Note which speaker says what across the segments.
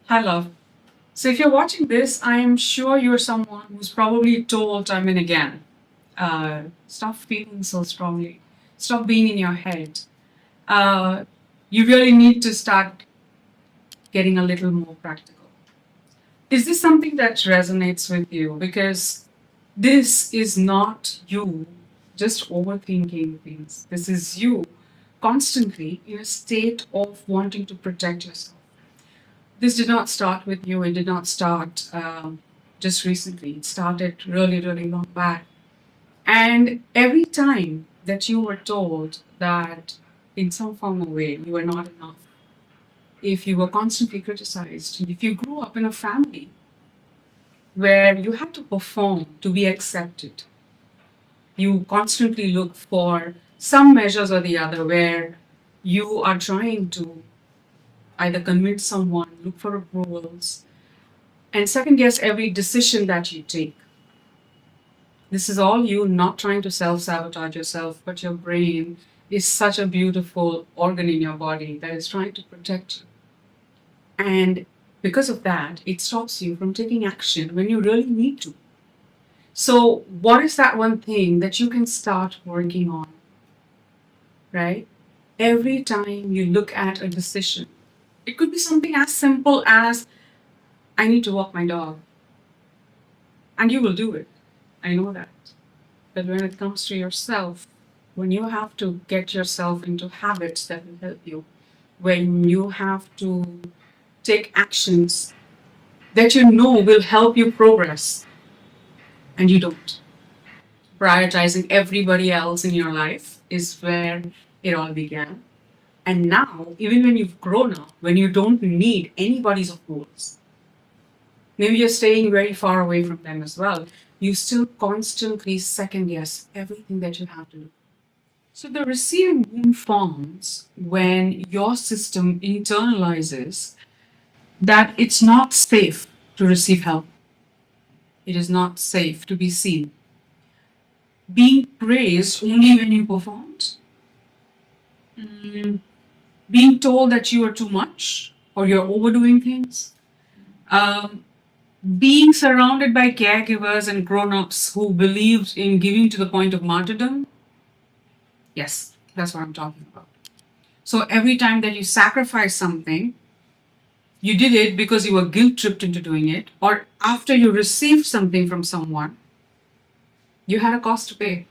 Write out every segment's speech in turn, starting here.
Speaker 1: Hi, love. So, if you're watching this, I am sure you're someone who's probably told time and again, stop feeling so strongly, stop being in your head. Uh, you really need to start getting a little more practical. Is this something that resonates with you? Because this is not you just overthinking things. This is you constantly in a state of wanting to protect yourself. This did not start with you. It did not start just recently. It started really, really long back. And every time that you were told that in some form or way you were not enough, if you were constantly criticized, if you grew up in a family where you had to perform to be accepted, you constantly look for some measures or the other where you are trying to either convince someone, look for approvals, and second guess every decision that you take. This is all you not trying to self sabotage yourself, but your brain is such a beautiful organ in your body that is trying to protect you. And because of that, it stops you from taking action when you really need to. So, what is that one thing that you can start working on, right? Every time you look at a decision, it could be something as simple as I need to walk my dog, and you will do it. I know that. But when it comes to yourself, when you have to get yourself into habits that will help you, when you have to take actions that you know will help you progress, and you don't, prioritizing everybody else in your life is where it all began. And now, even when you've grown up, when you don't need anybody's approvals, maybe you're staying very far away from them as well, you still constantly second guess everything that you have to do. So the receiving wound forms when your system internalizes that it's not safe to receive help. It is not safe to be seen. Being praised only when you performed. Mm, being told that you are too much or you're overdoing things. Um, being surrounded by caregivers and grown-ups who believed in giving to the point of martyrdom. Yes, that's what I'm talking about. So every time that you sacrifice something, you did it because you were guilt tripped into doing it, or after you received something from someone, you had a cost to pay.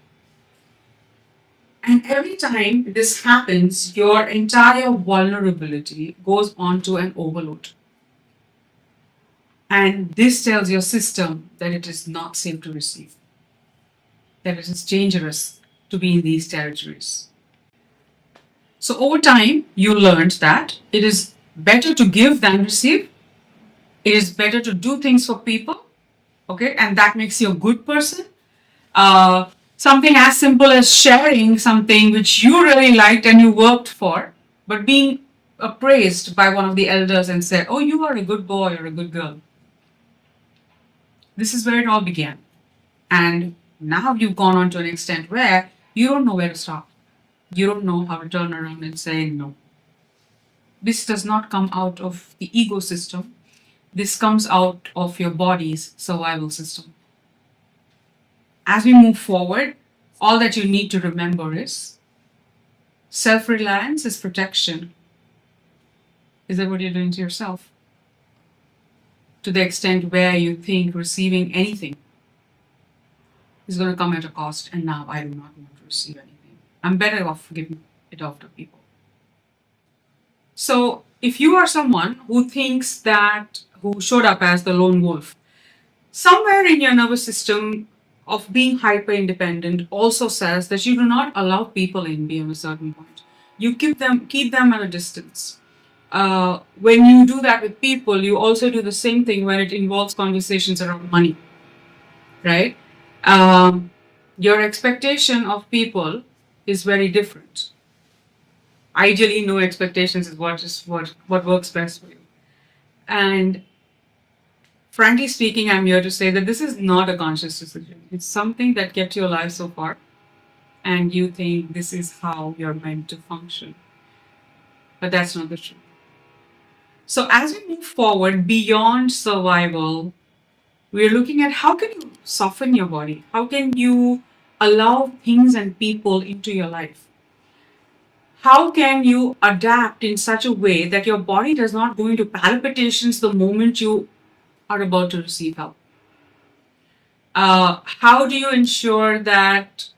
Speaker 1: And every time this happens, your entire vulnerability goes onto an overload. And this tells your system that it is not safe to receive, that it is dangerous to be in these territories. So over time, you learned that it is better to give than receive. It is better to do things for people, okay? And that makes you a good person. Something as simple as sharing something which you really liked and you worked for, but being appraised by one of the elders and said, oh, you are a good boy or a good girl. This is where it all began. And now you've gone on to an extent where you don't know where to stop. You don't know how to turn around and say no. This does not come out of the ego system. This comes out of your body's survival system. As we move forward, all that you need to remember is self reliance is protection. Is that what you're doing to yourself? To the extent where you think receiving anything is going to come at a cost, and now I do not want to receive anything. I'm better off giving it off to people. So, if you are someone who thinks that, who showed up as the lone wolf, somewhere in your nervous system of being hyper independent also says that you do not allow people in beyond a certain point. You keep them at a distance. When you do that with people, you also do the same thing when it involves conversations around money, right? Um, your expectation of people is very different. Ideally, no expectations is what works best for you. And frankly speaking, I'm here to say that this is not a conscious decision. It's something that kept you alive so far, and you think this is how you're meant to function. But that's not the truth. So as we move forward beyond survival, we're looking at how can you soften your body? How can you allow things and people into your life? How can you adapt in such a way that your body does not go into palpitations the moment you are about to receive help? How do you ensure that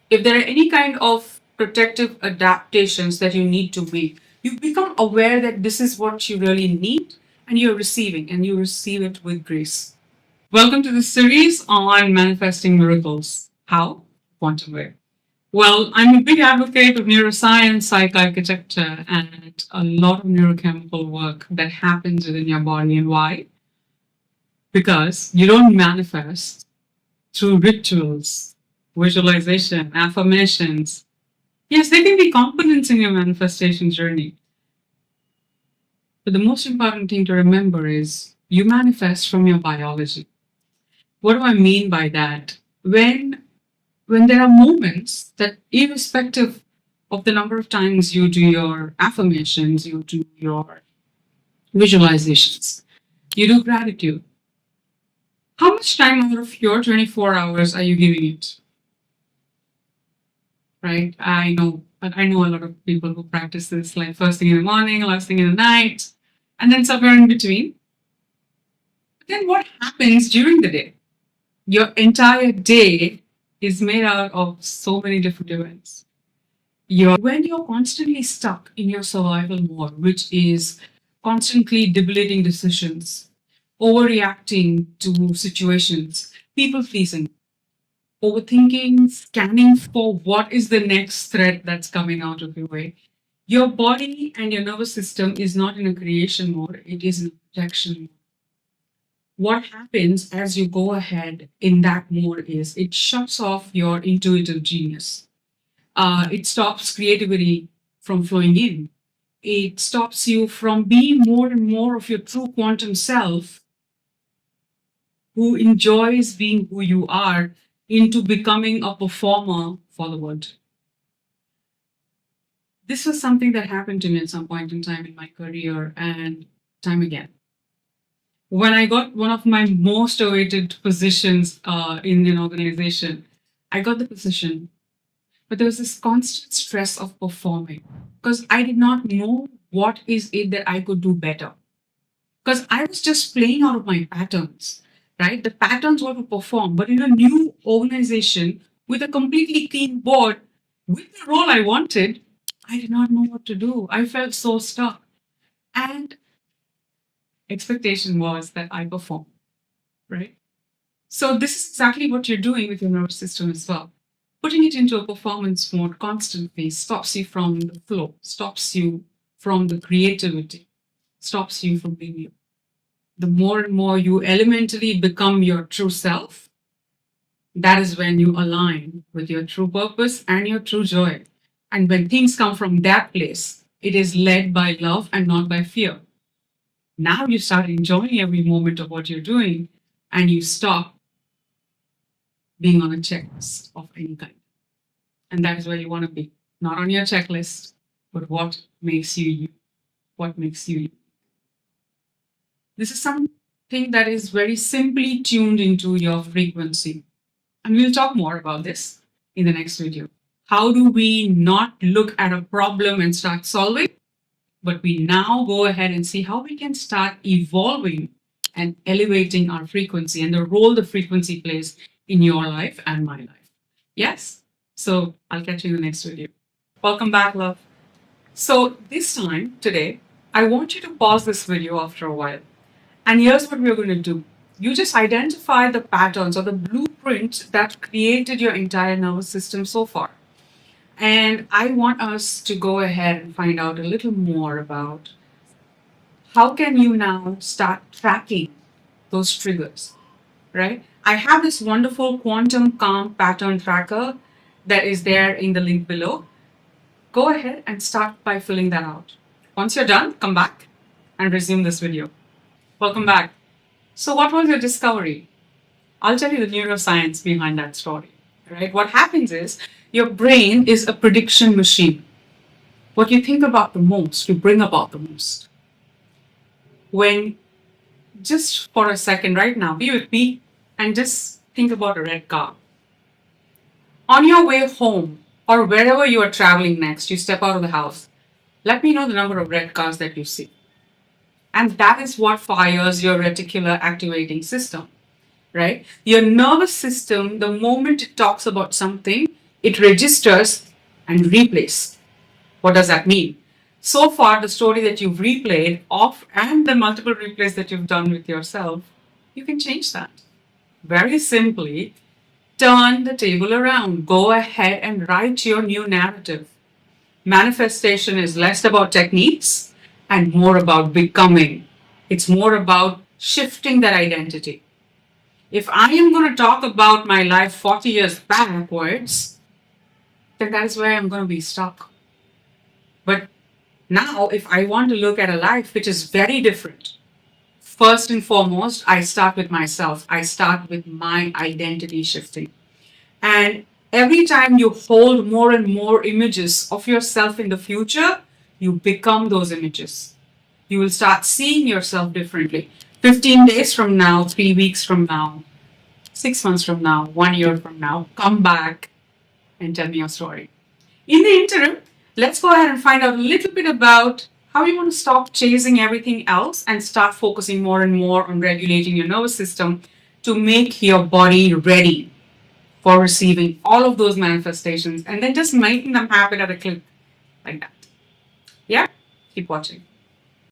Speaker 1: if there are any kind of protective adaptations that you need to make, you become aware that this is what you really need and you're receiving and you receive it with grace. Welcome to the series on manifesting miracles. How? Quantum way. Well, I'm a big advocate of neuroscience, psych architecture, and a lot of neurochemical work that happens within your body. And why? Because you don't manifest through rituals, visualization, affirmations. Yes, they can be components in your manifestation journey. But the most important thing to remember is you manifest from your biology. What do I mean by that? When there are moments that, irrespective of the number of times you do your affirmations, you do your visualizations, you do gratitude, how much time out of your 24 hours are you giving it? Right? I know a lot of people who practice this like first thing in the morning, last thing in the night, and then somewhere in between. But then what happens during the day? Your entire day is made out of so many different events. When you're constantly stuck in your survival mode, which is constantly debilitating decisions, overreacting to situations, people pleasing, overthinking, scanning for what is the next threat that's coming out of your way, your body and your nervous system is not in a creation mode, it is in a protection mode. What happens as you go ahead in that mode is it shuts off your intuitive genius. It stops creativity from flowing in. It stops you from being more and more of your true quantum self who enjoys being who you are into becoming a performer for the world. This was something that happened to me at some point in time in my career and time again. When I got one of my most awaited positions in an organization, I got the position, but there was this constant stress of performing because I did not know what is it that I could do better. Because I was just playing out of my patterns, right? The patterns were to perform, but in a new organization with a completely clean board, with the role I wanted, I did not know what to do. I felt so stuck. And expectation was that I perform, right? So this is exactly what you're doing with your nervous system as well. Putting it into a performance mode constantly stops you from the flow, stops you from the creativity, stops you from being you. The more and more you elementally become your true self, that is when you align with your true purpose and your true joy. And when things come from that place, it is led by love and not by fear. Now you start enjoying every moment of what you're doing and you stop being on a checklist of any kind. And that is where you want to be. Not on your checklist, but what makes you you. What makes you you. This is something that is very simply tuned into your frequency. And we'll talk more about this in the next video. How do we not look at a problem and start solving, but we now go ahead and see how we can start evolving and elevating our frequency and the role the frequency plays in your life and my life. Yes? So I'll catch you in the next video. Welcome back, love. So this time, today, I want you to pause this video after a while. And here's what we're going to do. You just identify the patterns or the blueprint that created your entire nervous system so far. And I want us to go ahead and find out a little more about how can you now start tracking those triggers, right? I have this wonderful quantum calm pattern tracker that is there in the link below. Go ahead and start by filling that out. Once you're done, come back and resume this video. Welcome back. So what was your discovery? I'll tell you the neuroscience behind that story, right? What happens is your brain is a prediction machine. What you think about the most, you bring about the most. when, just for a second right now, be with me and just think about a red car. On your way home or wherever you are traveling next, you step out of the house. Let me know the number of red cars that you see. And that is what fires your reticular activating system, right? Your nervous system, the moment it talks about something, it registers and replays. What does that mean? So far, the story that you've replayed of and the multiple replays that you've done with yourself, you can change that. Very simply, turn the table around. Go ahead and write your new narrative. Manifestation is less about techniques and more about becoming. It's more about shifting that identity. If I am going to talk about my life 40 years backwards, then that is where I'm going to be stuck. But now, if I want to look at a life which is very different, first and foremost, I start with myself. I start with my identity shifting. And every time you hold more and more images of yourself in the future, you become those images. You will start seeing yourself differently. 15 days from now, 3 weeks from now, 6 months from now, 1 year from now, come back and tell me your story. In the interim, let's go ahead and find out a little bit about how you want to stop chasing everything else and start focusing more and more on regulating your nervous system to make your body ready for receiving all of those manifestations and then just making them happen at a clip like that. Yeah? Keep watching.